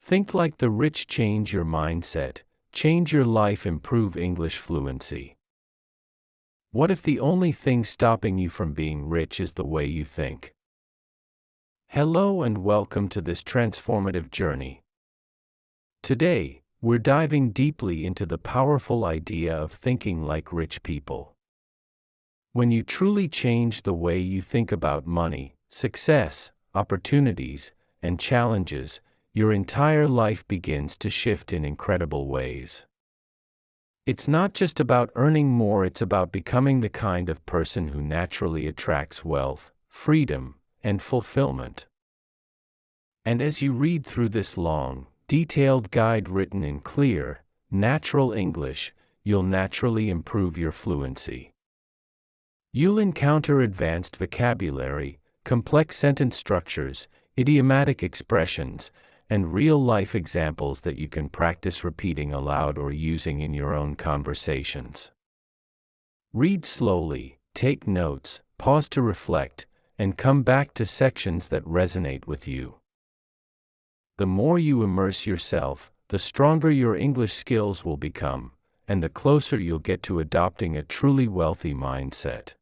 Think like the rich, change your mindset, change your life, improve English fluency. What if the only thing stopping you from being rich is the way you think? Hello and welcome to this transformative journey. Today, we're diving deeply into the powerful idea of thinking like rich people. When you truly change the way you think about money, success, opportunities, and challenges, your entire life begins to shift in incredible ways. It's not just about earning more, it's about becoming the kind of person who naturally attracts wealth, freedom, and fulfillment. And as you read through this long, detailed guide written in clear, natural English, you'll naturally improve your fluency. You'll encounter advanced vocabulary, complex sentence structures, idiomatic expressions, and real-life examples that you can practice repeating aloud or using in your own conversations. Read slowly, take notes, pause to reflect, and come back to sections that resonate with you. The more you immerse yourself, the stronger your English skills will become, and the closer you'll get to adopting a truly wealthy mindset.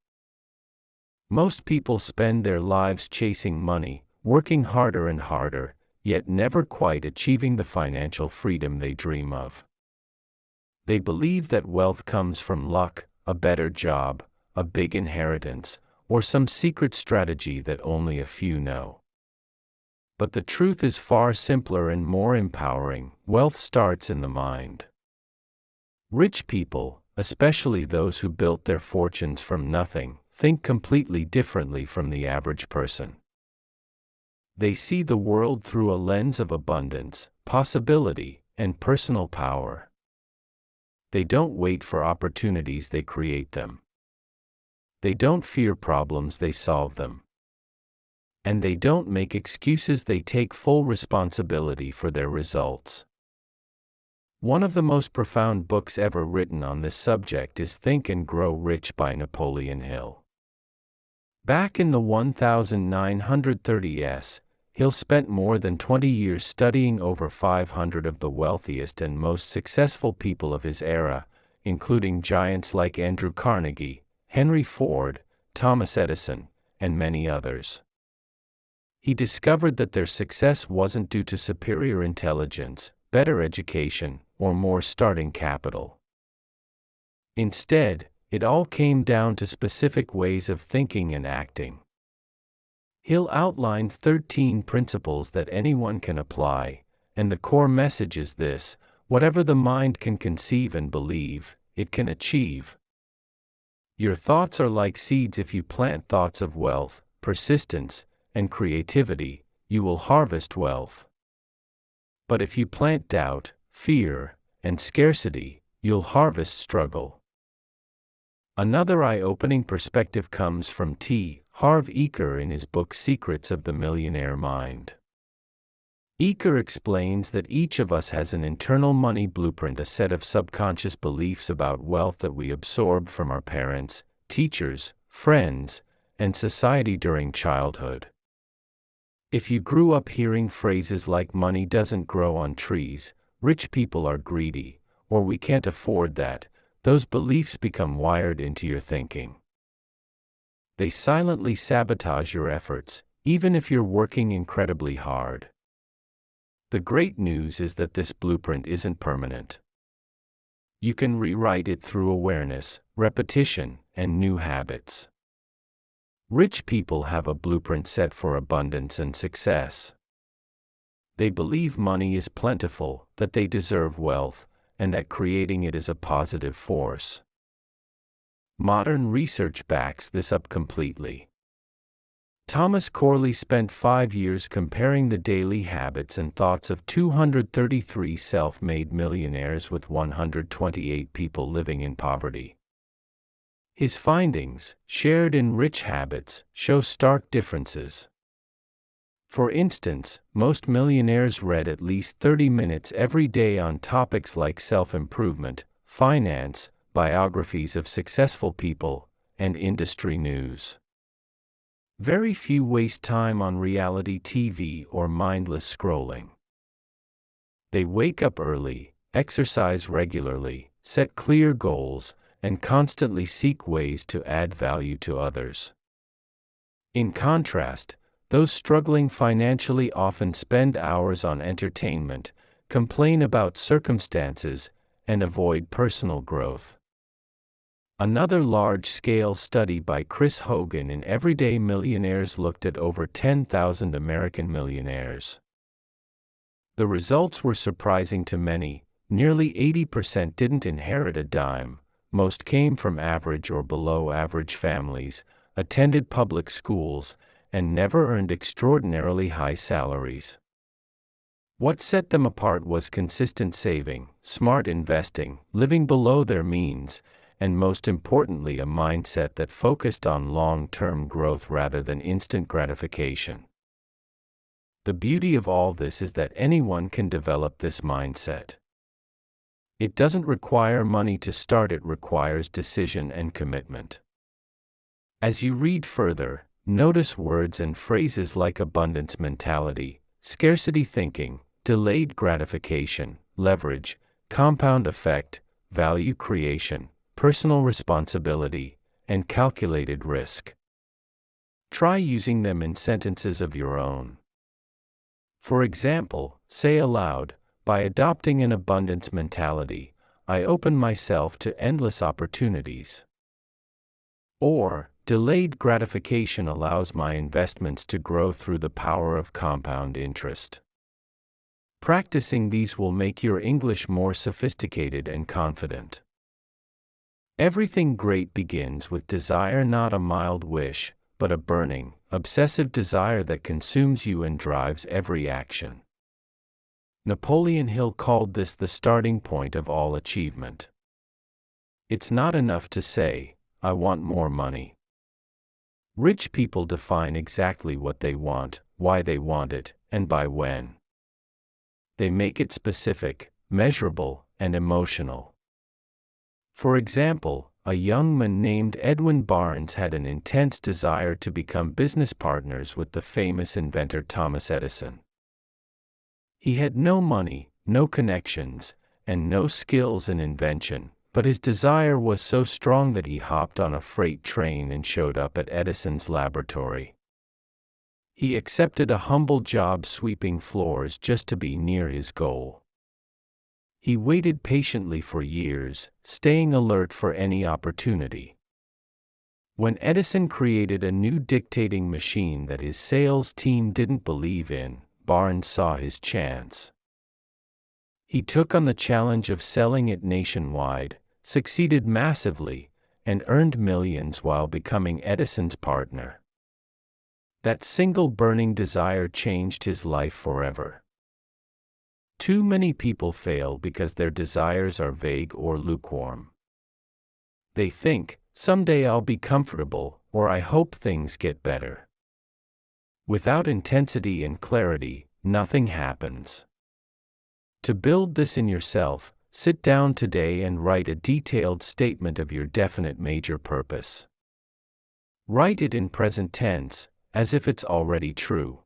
Most people spend their lives chasing money, working harder and harder, yet never quite achieving the financial freedom they dream of. They believe that wealth comes from luck, a better job, a big inheritance, or some secret strategy that only a few know. But the truth is far simpler and more empowering. Wealth starts in the mind. Rich people, especially those who built their fortunes from nothing, think completely differently from the average person. They see the world through a lens of abundance, possibility, and personal power. They don't wait for opportunities, they create them. They don't fear problems, they solve them. And they don't make excuses, they take full responsibility for their results. One of the most profound books ever written on this subject is Think and Grow Rich by Napoleon Hill. Back in the 1930s, Hill spent more than 20 years studying over 500 of the wealthiest and most successful people of his era, including giants like Andrew Carnegie, Henry Ford, Thomas Edison, and many others. He discovered that their success wasn't due to superior intelligence, better education, or more starting capital. Instead, it all came down to specific ways of thinking and acting. Hill outlined 13 principles that anyone can apply, and the core message is this: whatever the mind can conceive and believe, it can achieve. Your thoughts are like seeds. If you plant thoughts of wealth, persistence, and creativity, you will harvest wealth. But if you plant doubt, fear, and scarcity, you'll harvest struggle. Another eye-opening perspective comes from T. Harv Eker in his book Secrets of the Millionaire Mind. Eker explains that each of us has an internal money blueprint, a set of subconscious beliefs about wealth that we absorb from our parents, teachers, friends, and society during childhood. If you grew up hearing phrases like money doesn't grow on trees, rich people are greedy, or we can't afford that, those beliefs become wired into your thinking. They silently sabotage your efforts, even if you're working incredibly hard. The great news is that this blueprint isn't permanent. You can rewrite it through awareness, repetition, and new habits. Rich people have a blueprint set for abundance and success. They believe money is plentiful, that they deserve wealth, and that creating it is a positive force. Modern research backs this up completely. Thomas Corley spent 5 years comparing the daily habits and thoughts of 233 self-made millionaires with 128 people living in poverty. His findings, shared in Rich Habits, show stark differences. For instance, most millionaires read at least 30 minutes every day on topics like self-improvement, finance, biographies of successful people, and industry news. Very few waste time on reality TV or mindless scrolling. They wake up early, exercise regularly, set clear goals, and constantly seek ways to add value to others. In contrast, those struggling financially often spend hours on entertainment, complain about circumstances, and avoid personal growth. Another large-scale study by Chris Hogan in Everyday Millionaires looked at over 10,000 American millionaires. The results were surprising to many. Nearly 80% didn't inherit a dime, most came from average or below average families, attended public schools, and never earned extraordinarily high salaries. What set them apart was consistent saving, smart investing, living below their means, and most importantly a mindset that focused on long-term growth rather than instant gratification. The beauty of all this is that anyone can develop this mindset. It doesn't require money to start, it requires decision and commitment. As you read further, notice words and phrases like abundance mentality, scarcity thinking, delayed gratification, leverage, compound effect, value creation, personal responsibility, and calculated risk. Try using them in sentences of your own. For example, say aloud, by adopting an abundance mentality, I open myself to endless opportunities. Or, delayed gratification allows my investments to grow through the power of compound interest. Practicing these will make your English more sophisticated and confident. Everything great begins with desire, not a mild wish, but a burning, obsessive desire that consumes you and drives every action. Napoleon Hill called this the starting point of all achievement. It's not enough to say, I want more money. Rich people define exactly what they want, why they want it, and by when. They make it specific, measurable, and emotional. For example, a young man named Edwin Barnes had an intense desire to become business partners with the famous inventor Thomas Edison. He had no money, no connections, and no skills in invention, but his desire was so strong that he hopped on a freight train and showed up at Edison's laboratory. He accepted a humble job sweeping floors just to be near his goal. He waited patiently for years, staying alert for any opportunity. When Edison created a new dictating machine that his sales team didn't believe in, Barnes saw his chance. He took on the challenge of selling it nationwide, succeeded massively, and earned millions while becoming Edison's partner. That single burning desire changed his life forever. Too many people fail because their desires are vague or lukewarm. They think, someday I'll be comfortable, or I hope things get better. Without intensity and clarity, nothing happens. To build this in yourself, sit down today and write a detailed statement of your definite major purpose. Write it in present tense, as if it's already true.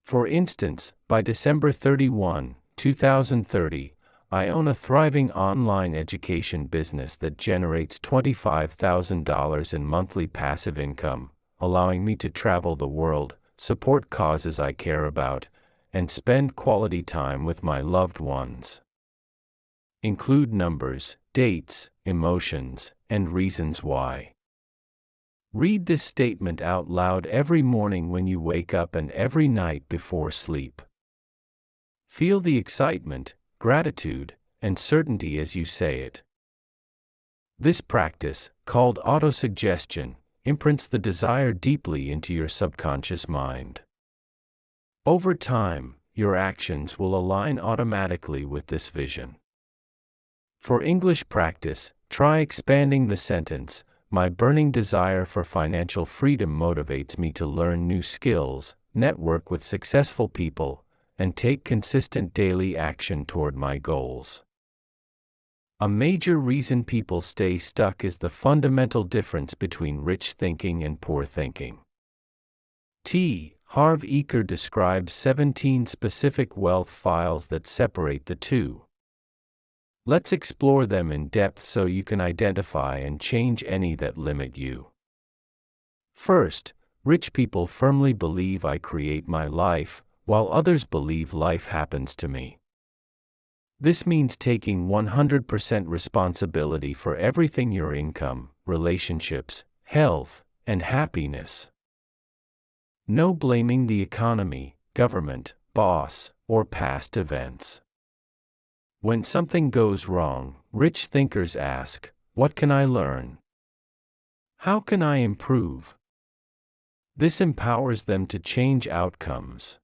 For instance, by December 31, 2030, I own a thriving online education business that generates $25,000 in monthly passive income, allowing me to travel the world, support causes I care about, and spend quality time with my loved ones. Include numbers, dates, emotions, and reasons why. Read this statement out loud every morning when you wake up and every night before sleep. Feel the excitement, gratitude, and certainty as you say it. This practice, called autosuggestion, imprints the desire deeply into your subconscious mind. Over time, your actions will align automatically with this vision. For English practice, try expanding the sentence, my burning desire for financial freedom motivates me to learn new skills, network with successful people, and take consistent daily action toward my goals. A major reason people stay stuck is the fundamental difference between rich thinking and poor thinking. Harv Eker describes 17 specific wealth files that separate the two. Let's explore them in depth so you can identify and change any that limit you. First, rich people firmly believe I create my life, while others believe life happens to me. This means taking 100% responsibility for everything: your income, relationships, health, and happiness. No blaming the economy, government, boss, or past events. When something goes wrong, rich thinkers ask, "What can I learn? How can I improve?" This empowers them to change outcomes.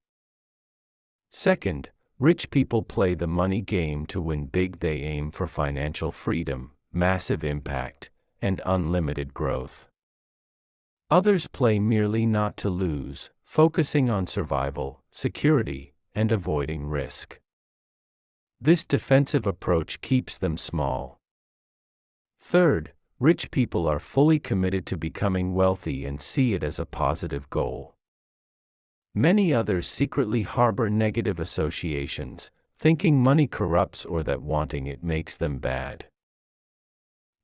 Second, rich people play the money game to win big. They aim for financial freedom, massive impact, and unlimited growth. Others play merely not to lose, focusing on survival, security, and avoiding risk. This defensive approach keeps them small. Third, rich people are fully committed to becoming wealthy and see it as a positive goal. Many others secretly harbor negative associations, thinking money corrupts or that wanting it makes them bad.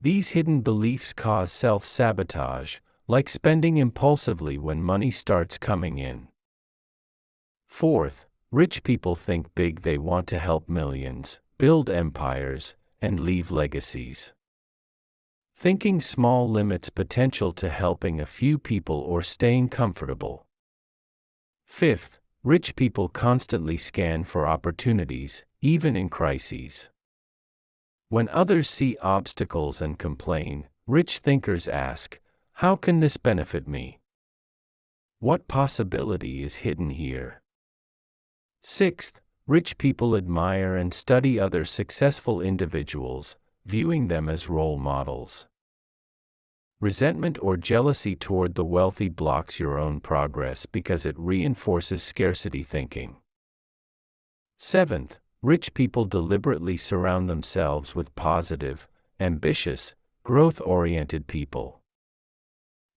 These hidden beliefs cause self-sabotage, like spending impulsively when money starts coming in. Fourth, rich people think big. They want to help millions, build empires, and leave legacies. Thinking small limits potential to helping a few people or staying comfortable. Fifth, rich people constantly scan for opportunities, even in crises. When others see obstacles and complain, rich thinkers ask, "How can this benefit me? What possibility is hidden here?" Sixth, rich people admire and study other successful individuals, viewing them as role models. Resentment or jealousy toward the wealthy blocks your own progress because it reinforces scarcity thinking. Seventh, rich people deliberately surround themselves with positive, ambitious, growth-oriented people.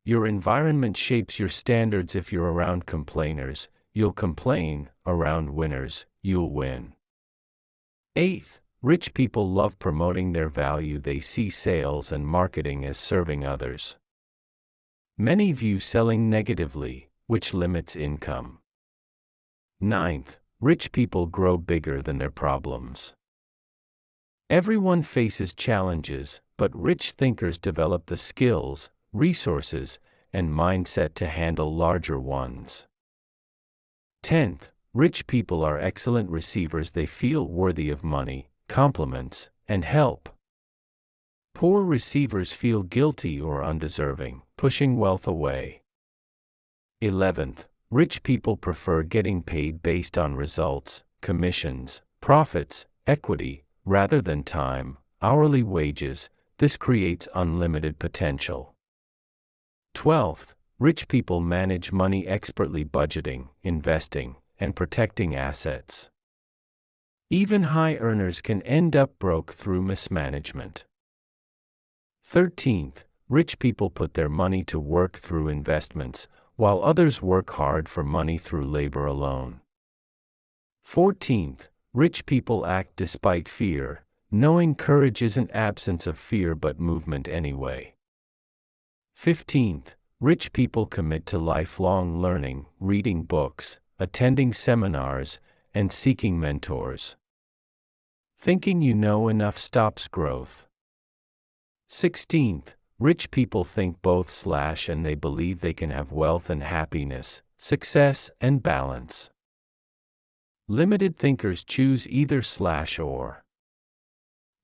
Your environment shapes your standards. If you're around complainers, you'll complain; around winners, you'll win. Eighth, rich people love promoting their value. They see sales and marketing as serving others. Many view selling negatively, which limits income. Ninth, rich people grow bigger than their problems. Everyone faces challenges, but rich thinkers develop the skills, resources, and mindset to handle larger ones. 10th, rich people are excellent receivers. They feel worthy of money, compliments, and help. Poor receivers feel guilty or undeserving, pushing wealth away. 11th, rich people prefer getting paid based on results, commissions, profits, equity, rather than time, hourly wages. This creates unlimited potential. 12th, rich people manage money expertly, budgeting, investing, and protecting assets. Even high earners can end up broke through mismanagement. 13th, rich people put their money to work through investments, while others work hard for money through labor alone. 14th, rich people act despite fear, knowing courage isn't absence of fear but movement anyway. 15th, rich people commit to lifelong learning, reading books, attending seminars, and seeking mentors. Thinking you know enough stops growth. 16th, rich people think both / and they believe they can have wealth and happiness, success and balance. Limited thinkers choose either / or.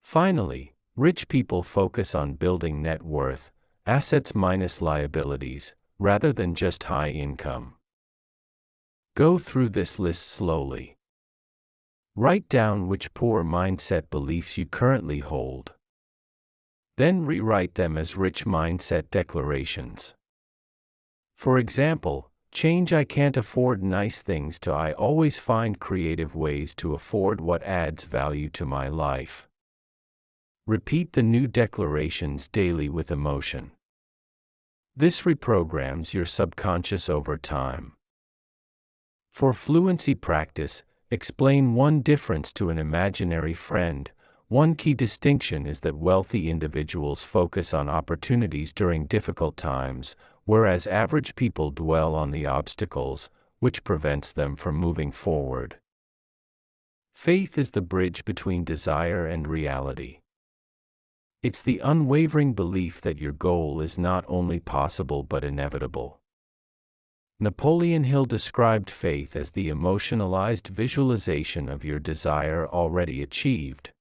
Finally, rich people focus on building net worth, assets minus liabilities, rather than just high income. Go through this list slowly. Write down which poor mindset beliefs you currently hold. Then rewrite them as rich mindset declarations. For example, change "I can't afford nice things" to "I always find creative ways to afford what adds value to my life." Repeat the new declarations daily with emotion. This reprograms your subconscious over time. For fluency practice, explain one difference to an imaginary friend. One key distinction is that wealthy individuals focus on opportunities during difficult times, whereas average people dwell on the obstacles, which prevents them from moving forward. Faith is the bridge between desire and reality. It's the unwavering belief that your goal is not only possible but inevitable. Napoleon Hill described faith as the emotionalized visualization of your desire already achieved.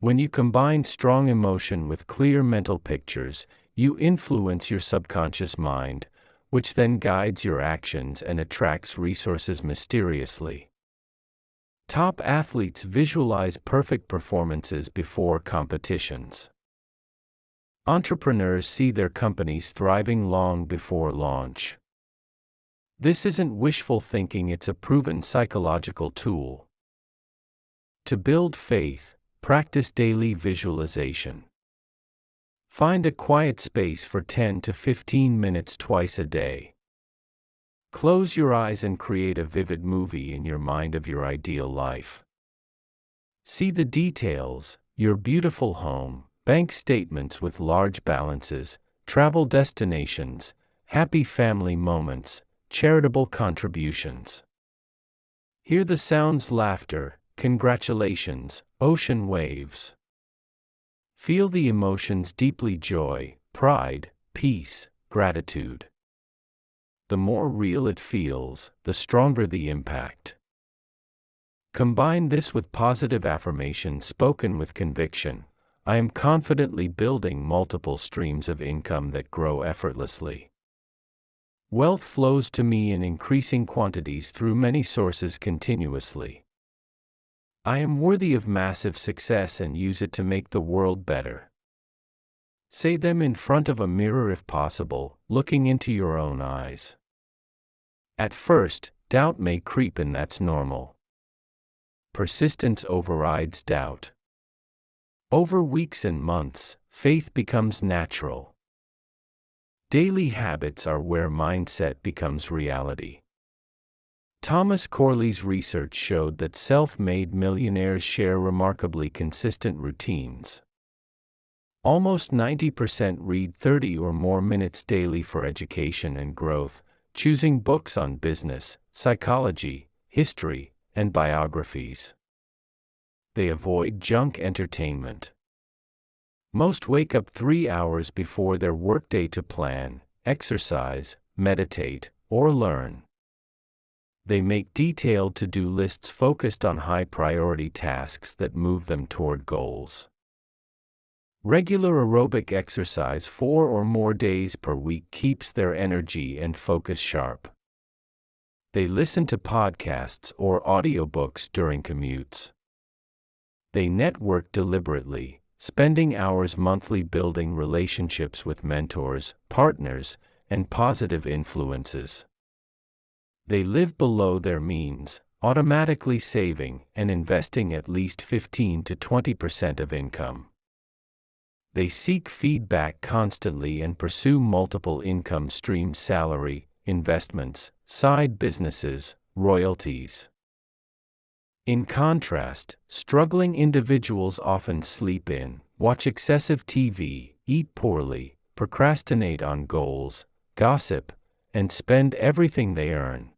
When you combine strong emotion with clear mental pictures, you influence your subconscious mind, which then guides your actions and attracts resources mysteriously. Top athletes visualize perfect performances before competitions. Entrepreneurs see their companies thriving long before launch. This isn't wishful thinking, it's a proven psychological tool. To build faith, practice daily visualization. Find a quiet space for 10 to 15 minutes twice a day. Close your eyes and create a vivid movie in your mind of your ideal life. See the details: your beautiful home, bank statements with large balances, travel destinations, happy family moments, charitable contributions. Hear the sounds: laughter, congratulations, ocean waves. Feel the emotions deeply: joy, pride, peace, gratitude. The more real it feels, the stronger the impact. Combine this with positive affirmation spoken with conviction: I am confidently building multiple streams of income that grow effortlessly. Wealth flows to me in increasing quantities through many sources continuously. I am worthy of massive success and use it to make the world better. Say them in front of a mirror if possible, looking into your own eyes. At first, doubt may creep in, that's normal. Persistence overrides doubt. Over weeks and months, faith becomes natural. Daily habits are where mindset becomes reality. Thomas Corley's research showed that self-made millionaires share remarkably consistent routines. Almost 90% read 30 or more minutes daily for education and growth, choosing books on business, psychology, history, and biographies. They avoid junk entertainment. Most wake up 3 hours before their workday to plan, exercise, meditate, or learn. They make detailed to-do lists focused on high-priority tasks that move them toward goals. Regular aerobic exercise 4 or more days per week keeps their energy and focus sharp. They listen to podcasts or audiobooks during commutes. They network deliberately, spending hours monthly building relationships with mentors, partners, and positive influences. They live below their means, automatically saving and investing at least 15 to 20% of income. They seek feedback constantly and pursue multiple income streams: salary, investments, side businesses, royalties. In contrast, struggling individuals often sleep in, watch excessive TV, eat poorly, procrastinate on goals, gossip, and spend everything they earn.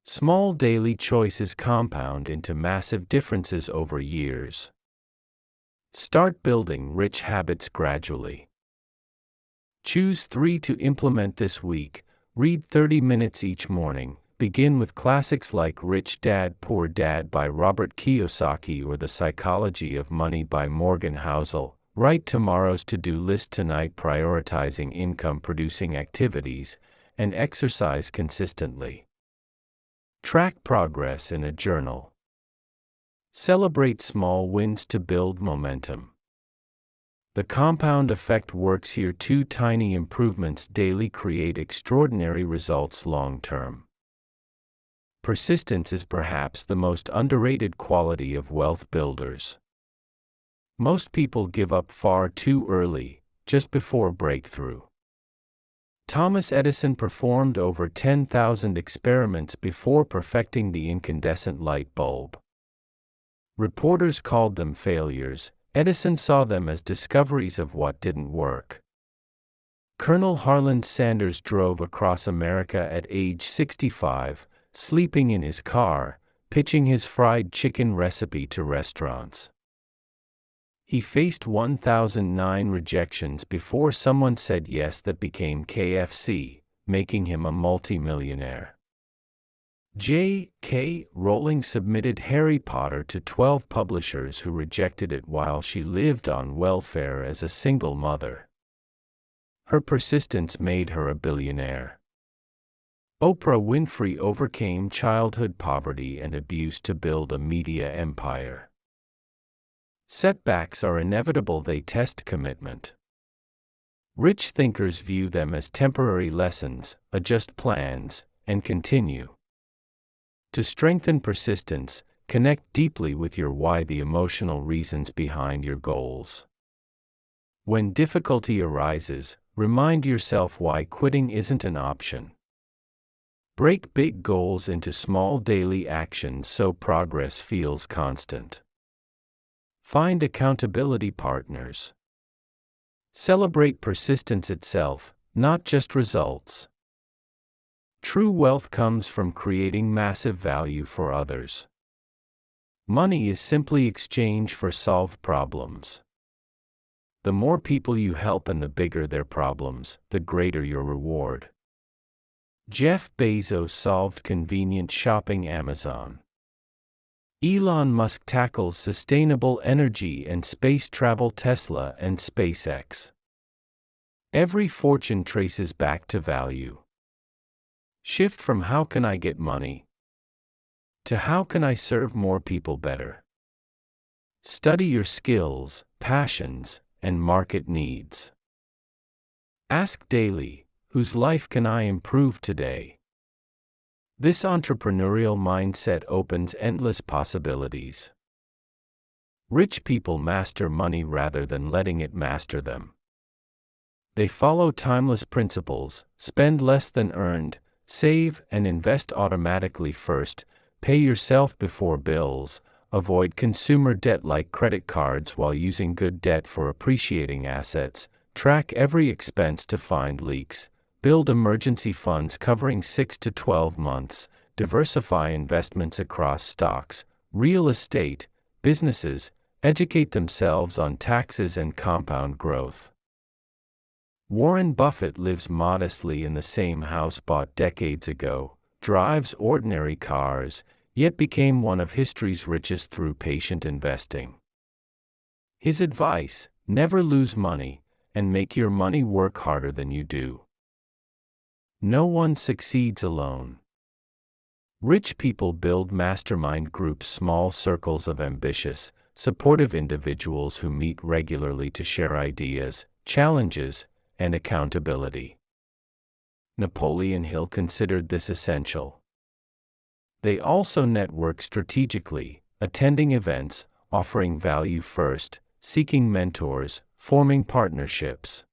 Small daily choices compound into massive differences over years. Start building rich habits gradually. Choose 3 to implement this week. Read 30 minutes each morning. Begin with classics like Rich Dad, Poor Dad by Robert Kiyosaki or The Psychology of Money by Morgan Housel. Write tomorrow's to-do list tonight, prioritizing income-producing activities, and exercise consistently. Track progress in a journal. Celebrate small wins to build momentum. The compound effect works here too. Tiny improvements daily create extraordinary results long term. Persistence is perhaps the most underrated quality of wealth builders. Most people give up far too early, just before breakthrough. Thomas Edison performed over 10,000 experiments before perfecting the incandescent light bulb. Reporters called them failures. Edison saw them as discoveries of what didn't work. Colonel Harland Sanders drove across America at age 65, sleeping in his car, pitching his fried chicken recipe to restaurants. He faced 1,009 rejections before someone said yes that became KFC, making him a multimillionaire. J.K. Rowling submitted Harry Potter to 12 publishers who rejected it while she lived on welfare as a single mother. Her persistence made her a billionaire. Oprah Winfrey overcame childhood poverty and abuse to build a media empire. Setbacks are inevitable, they test commitment. Rich thinkers view them as temporary lessons, adjust plans, and continue. To strengthen persistence, connect deeply with your why, the emotional reasons behind your goals. When difficulty arises, remind yourself why quitting isn't an option. Break big goals into small daily actions so progress feels constant. Find accountability partners. Celebrate persistence itself, not just results. True wealth comes from creating massive value for others. Money is simply exchange for solved problems. The more people you help and the bigger their problems, the greater your reward. Jeff Bezos solved convenient shopping Amazon. Elon Musk tackles sustainable energy and space travel Tesla and SpaceX. Every fortune traces back to value. Shift from how can I get money to how can I serve more people better. Study your skills, passions, and market needs. Ask daily, whose life can I improve today? This entrepreneurial mindset opens endless possibilities. Rich people master money rather than letting it master them. They follow timeless principles: spend less than earned, save and invest automatically first, pay yourself before bills, avoid consumer debt like credit cards while using good debt for appreciating assets, track every expense to find leaks, build emergency funds covering 6 to 12 months, diversify investments across stocks, real estate, businesses, educate themselves on taxes and compound growth. Warren Buffett lives modestly in the same house bought decades ago, drives ordinary cars, yet became one of history's richest through patient investing. His advice: never lose money, and make your money work harder than you do. No one succeeds alone. Rich people build mastermind groups, small circles of ambitious, supportive individuals who meet regularly to share ideas, challenges, and accountability. Napoleon Hill considered this essential. They also network strategically, attending events, offering value first, seeking mentors, forming partnerships.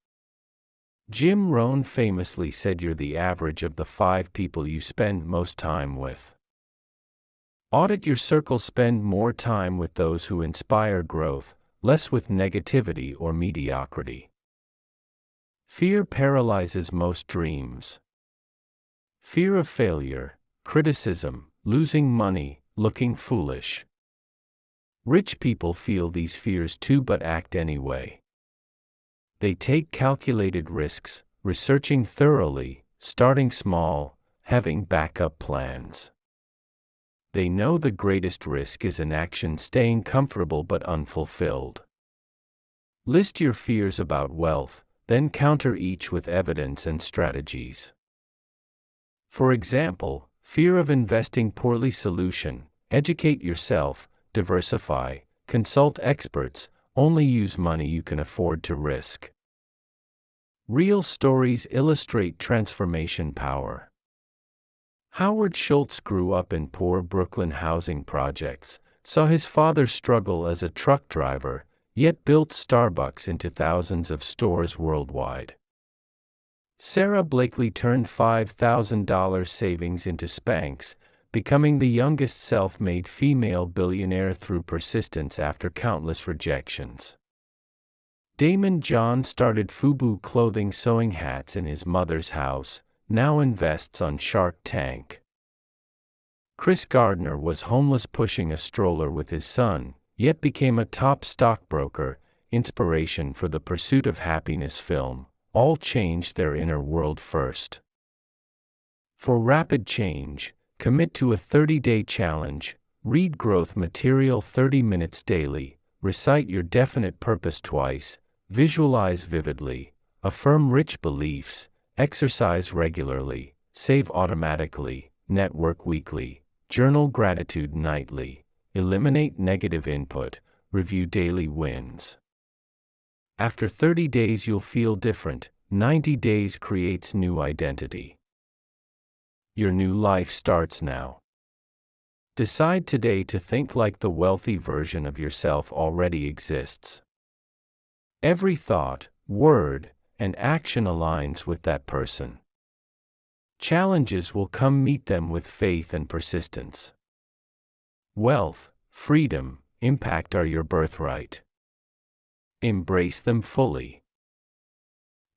Jim Rohn famously said, "You're the average of the 5 people you spend most time with." Audit your circle. Spend more time with those who inspire growth, less with negativity or mediocrity. Fear paralyzes most dreams. Fear of failure, criticism, losing money, looking foolish. Rich people feel these fears too but act anyway. They take calculated risks, researching thoroughly, starting small, having backup plans. They know the greatest risk is inaction, staying comfortable but unfulfilled. List your fears about wealth, then counter each with evidence and strategies. For example, fear of investing poorly. Solution: educate yourself, diversify, consult experts, only use money you can afford to risk. Real stories illustrate transformation power. Howard Schultz grew up in poor Brooklyn housing projects, saw his father struggle as a truck driver, yet built Starbucks into thousands of stores worldwide. Sarah Blakely turned $5,000 savings into Spanx, becoming the youngest self-made female billionaire through persistence after countless rejections. Damon John started FUBU clothing sewing hats in his mother's house, now invests on Shark Tank. Chris Gardner was homeless pushing a stroller with his son, yet became a top stockbroker, inspiration for the Pursuit of Happiness film. All changed their inner world first. For rapid change, commit to a 30-day challenge, read growth material 30 minutes daily, recite your definite purpose twice, visualize vividly, affirm rich beliefs, exercise regularly, save automatically, network weekly, journal gratitude nightly, eliminate negative input, review daily wins. After 30 days you'll feel different. 90 days creates new identity. Your new life starts now. Decide today to think like the wealthy version of yourself already exists. Every thought, word, and action aligns with that person. Challenges will come, meet them with faith and persistence. Wealth, freedom, impact are your birthright. Embrace them fully.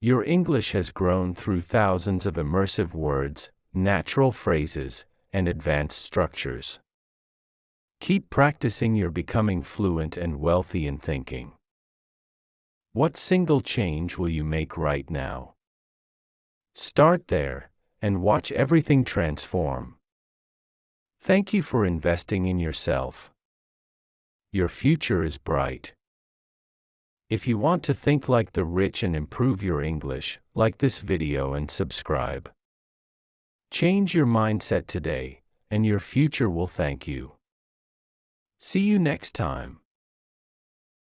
Your English has grown through thousands of immersive words, natural phrases, and advanced structures. Keep practicing. You're becoming fluent and wealthy in thinking. What single change will you make right now? Start there, and watch everything transform. Thank you for investing in yourself. Your future is bright. If you want to think like the rich and improve your English, like this video and subscribe. Change your mindset today, and your future will thank you. See you next time.